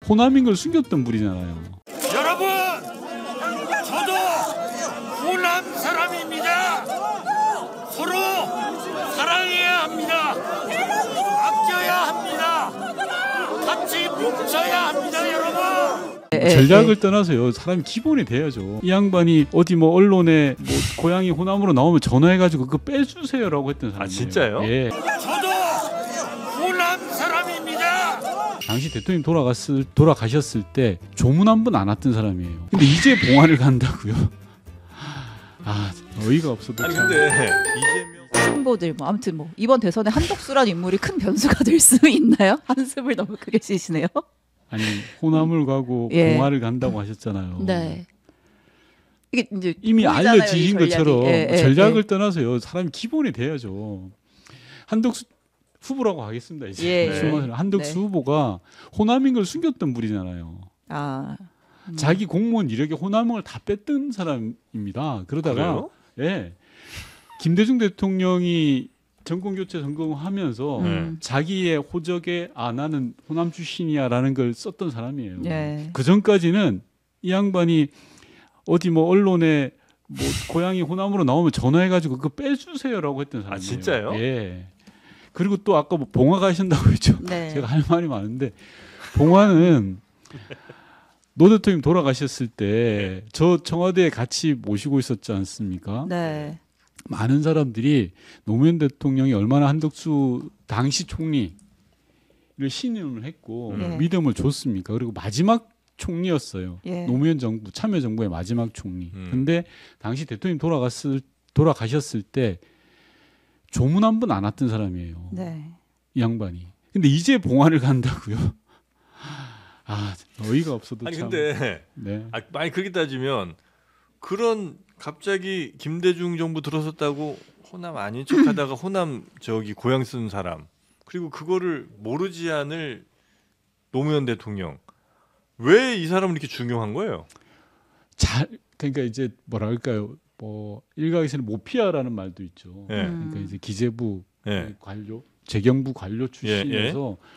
호남인 걸 숨겼던 분이잖아요. 여러분, 저도 호남 사람입니다. 서로 사랑해야 합니다. 아껴야 합니다. 같이 뭉쳐야 합니다, 여러분. 전략을 떠나서요. 사람이 기본이 돼야죠. 이 양반이 어디 뭐 언론에 뭐 고향이 호남으로 나오면 전화해가지고 그거 빼주세요라고 했던 사람이에요. 아 진짜요? 예. 저도 호남 사람입니다. 당시 대통령 돌아가셨을 때 조문 한 번 안 왔던 사람이에요. 근데 이제 봉화를 간다고요? 아 어이가 없어도. 아니 참. 근데 이재명 후보들 뭐 아무튼 뭐 이번 대선에 한덕수란 인물이 큰 변수가 될 수 있나요? 한숨을 너무 크게 쉬시네요. 아니 호남을 가고 예. 봉화를 간다고 하셨잖아요. 네. 이게 이제 이미 보이잖아요, 알려진 이 전략이. 것처럼 예, 예, 전략을 예. 떠나서요. 사람이 기본이 돼야죠. 한덕수 후보라고 하겠습니다. 이제 예, 네. 한덕수 네. 후보가 호남인 걸 숨겼던 분이잖아요. 아. 자기 공무원 이력에 호남을 다 뺐던 사람입니다. 그러다가 그래요? 예. 김대중 대통령이 정권 교체 성공하면서 자기의 호적에 나는 호남 출신이야라는 걸 썼던 사람이에요. 예. 그 전까지는 이 양반이 어디 뭐 언론에 뭐 고향이 호남으로 나오면 전화해가지고 그거 빼주세요라고 했던 사람이에요. 아 진짜요? 예. 그리고 또 아까 뭐 봉화 가신다고 했죠. 네. 제가 할 말이 많은데 봉화는 노 대통령 돌아가셨을 때 저 청와대에 같이 모시고 있었지 않습니까? 네. 많은 사람들이 노무현 대통령이 얼마나 한덕수 당시 총리를 신임을 했고 믿음을 줬습니까? 그리고 마지막 총리였어요. 예. 노무현 정부 참여정부의 마지막 총리. 근데 당시 대통령 돌아가셨을 때 조문 한 번 안 왔던 사람이에요. 네. 이 양반이. 근데 이제 봉화를 간다고요? 아 어이가 없어도 아니 참. 근데 네. 아니 그렇게 따지면 그런 갑자기 김대중 정부 들어섰다고 호남 아닌 척하다가 호남 저기 고향 쓴 사람 그리고 그거를 모르지 않을 노무현 대통령 왜 이 사람은 이렇게 중요한 거예요? 그러니까 이제 뭐라 할까요? 뭐 일각에서는 모피아라는 말도 있죠. 예. 그러니까 이제 기재부 예. 관료, 재경부 관료 출신에서 예.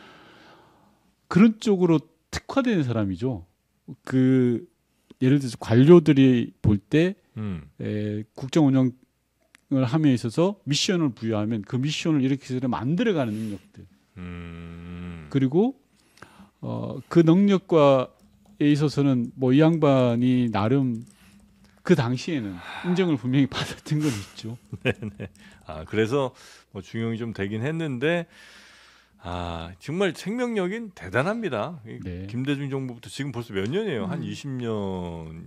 그런 쪽으로 특화된 사람이죠. 그 예를 들어서 관료들이 볼 때 국정 운영을 함에 있어서 미션을 부여하면 그 미션을 이렇게 해서 만들어가는 능력들. 그리고 그 능력과에 있어서는 뭐 이 양반이 나름 그 당시에는 인정을 분명히 받았던 건 있죠. 네네. 아 그래서 뭐 중용이 좀 되긴 했는데 정말 생명력이 대단합니다. 네. 김대중 정부부터 지금 벌써 몇 년이에요? 한 20년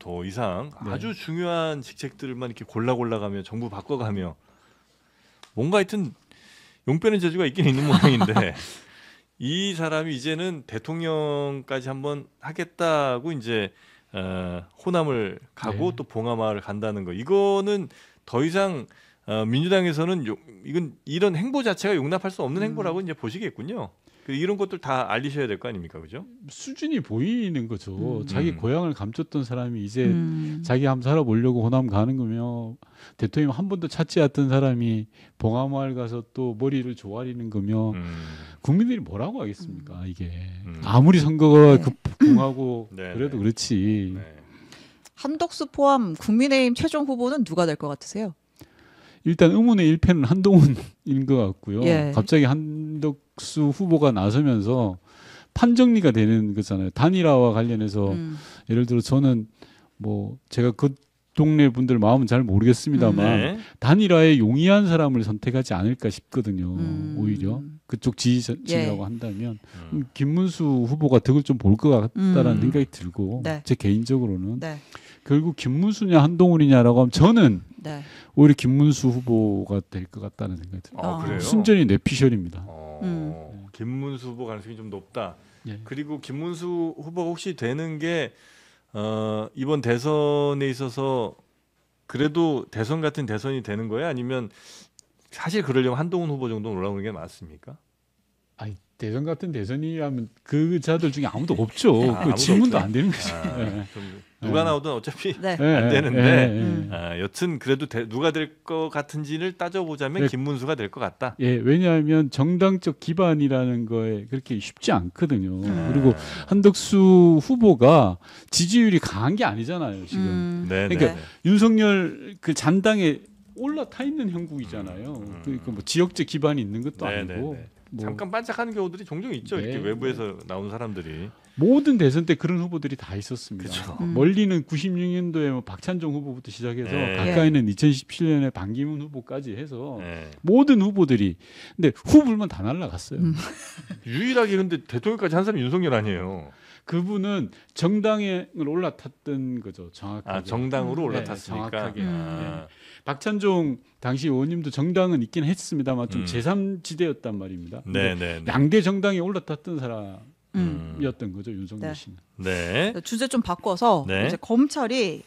더 이상 네. 아주 중요한 직책들만 이렇게 골라가며 정부 바꿔가며 뭔가 하여튼 용 빼는 재주가 있긴 있는 모양인데 이 사람이 이제는 대통령까지 한번 하겠다고 이제 호남을 가고 네. 또 봉하마을 간다는 거 이거는 더 이상 민주당에서는 이건 이런 행보 자체가 용납할 수 없는 행보라고 이제 보시겠군요. 이런 것들 다 알리셔야 될 거 아닙니까, 그죠? 수준이 보이는 거죠. 자기 고향을 감췄던 사람이 이제 자기 한번 살아보려고 호남 가는 거며 대통령 한 번도 찾지 않던 사람이 봉하마을 가서 또 머리를 조아리는 거며 국민들이 뭐라고 하겠습니까? 이게 아무리 선거가 네. 급풍하고 네, 그래도 네. 그렇지. 네. 한덕수 포함 국민의힘 최종 후보는 누가 될 것 같으세요? 일단 의문의 일패는 한동훈인 것 같고요. 예. 갑자기 한덕수 후보가 나서면서 판정리가 되는 거잖아요. 단일화와 관련해서 예를 들어 저는 뭐 제가 그 동네 분들 마음은 잘 모르겠습니다만 네. 단일화에 용이한 사람을 선택하지 않을까 싶거든요. 오히려 그쪽 지지층이라고 예. 한다면 김문수 후보가 덕을 좀 볼 것 같다라는 생각이 들고 네. 제 개인적으로는 네. 결국 김문수냐 한동훈이냐라고 하면 저는 네. 오히려 김문수 후보가 될 것 같다는 생각이 듭니다. 그래요? 순전히 뇌피셜입니다. 김문수 후보 가능성이 좀 높다. 예. 그리고 김문수 후보가 혹시 되는 게 이번 대선에 있어서 그래도 대선 같은 대선이 되는 거예요? 아니면 사실 그러려면 한동훈 후보 정도는 올라오는 게 맞습니까? 아니, 대선 같은 대선이라면 그 자들 중에 아무도 없죠. 그 아무도 질문도 없어요? 안 되는 거죠. 누가 나오든 어차피 네. 안 되는데 예. 여튼 그래도 누가 될 것 같은지를 따져보자면 네. 김문수가 될 것 같다. 예, 왜냐하면 정당적 기반이라는 거에 그렇게 쉽지 않거든요. 그리고 한덕수 후보가 지지율이 강한 게 아니잖아요, 지금. 네, 그러니까 네. 윤석열 그 잔당에 올라타 있는 형국이잖아요. 그러니까 뭐 지역적 기반이 있는 것도 네, 아니고. 네, 네. 뭐 잠깐 반짝하는 경우들이 종종 있죠. 네. 이렇게 외부에서 나온 사람들이. 모든 대선 때 그런 후보들이 다 있었습니다. 그쵸. 멀리는 96년도에 뭐 박찬종 후보부터 시작해서 네. 가까이는 2017년에 반기문 후보까지 해서 네. 모든 후보들이 근데 후보만 다 날라갔어요. 유일하게 근데 대통령까지 한 사람이 윤석열 아니에요. 그분은 정당을 올라탔던 거죠. 정확하게. 아, 정당으로 네, 올라탔으니까. 정확하게. 아. 박찬종 당시 의원님도 정당은 있긴 했습니다만 좀 음. 제3지대였단 말입니다. 근데 네. 양대 정당에 올라탔던 사람이었던 음. 거죠. 윤석열 네. 씨는. 네. 주제 좀 바꿔서 네. 이제 검찰이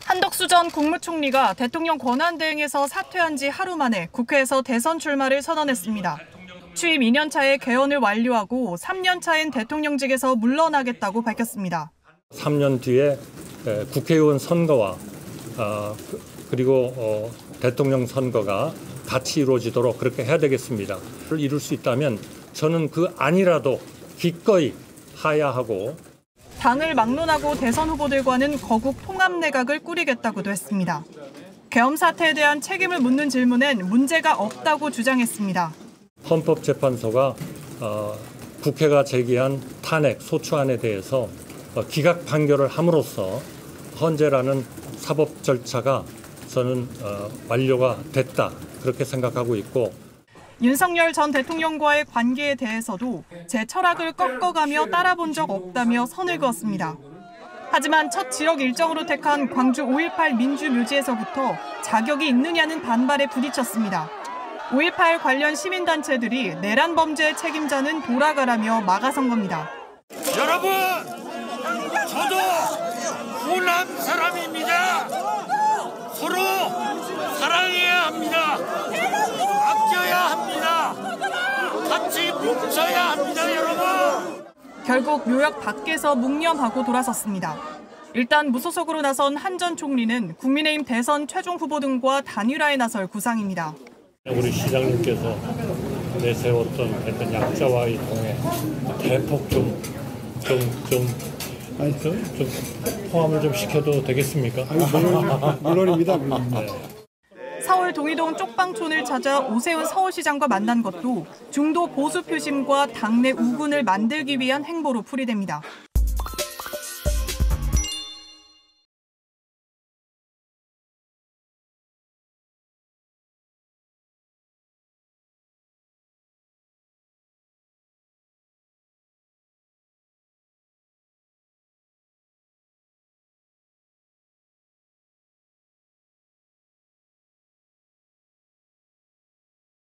한덕수 전 국무총리가 대통령 권한대행에서 사퇴한 지 하루 만에 국회에서 대선 출마를 선언했습니다. 취임 2년 차에 개헌을 완료하고 3년 차엔 대통령직에서 물러나겠다고 밝혔습니다. 3년 뒤에 국회의원 선거와 그리고 대통령 선거가 같이 이루어지도록 그렇게 해야 되겠습니다. 그걸 이룰 수 있다면 저는 그 안이라도 기꺼이 하야하고 당을 막론하고 대선 후보들과는 거국 통합내각을 꾸리겠다고도 했습니다. 계엄 사태에 대한 책임을 묻는 질문엔 문제가 없다고 주장했습니다. 헌법재판소가 국회가 제기한 탄핵 소추안에 대해서 기각 판결을 함으로써 헌재라는 사법 절차가 저는 완료가 됐다 그렇게 생각하고 있고 윤석열 전 대통령과의 관계에 대해서도 제 철학을 꺾어가며 따라본 적 없다며 선을 그었습니다. 하지만 첫 지역 일정으로 택한 광주 5.18 민주묘지에서부터 자격이 있느냐는 반발에 부딪혔습니다. 5.18 관련 시민단체들이 내란 범죄의 책임자는 돌아가라며 막아선 겁니다. 여러분, 저도 호남 사람입니다. 서로 사랑해야 합니다. 아껴야 합니다. 같이 뭉쳐야 합니다, 여러분. 결국 묘역 밖에서 묵념하고 돌아섰습니다. 일단 무소속으로 나선 한 전 총리는 국민의힘 대선 최종 후보 등과 단일화에 나설 구상입니다. 우리 시장님께서 내세웠던 어떤 약자와의 동행 대폭 좀 포함을 좀 시켜도 되겠습니까? 물론입니다. 서울 동이동 쪽방촌을 찾아 오세훈 서울시장과 만난 것도 중도 보수 표심과 당내 우군을 만들기 위한 행보로 풀이됩니다.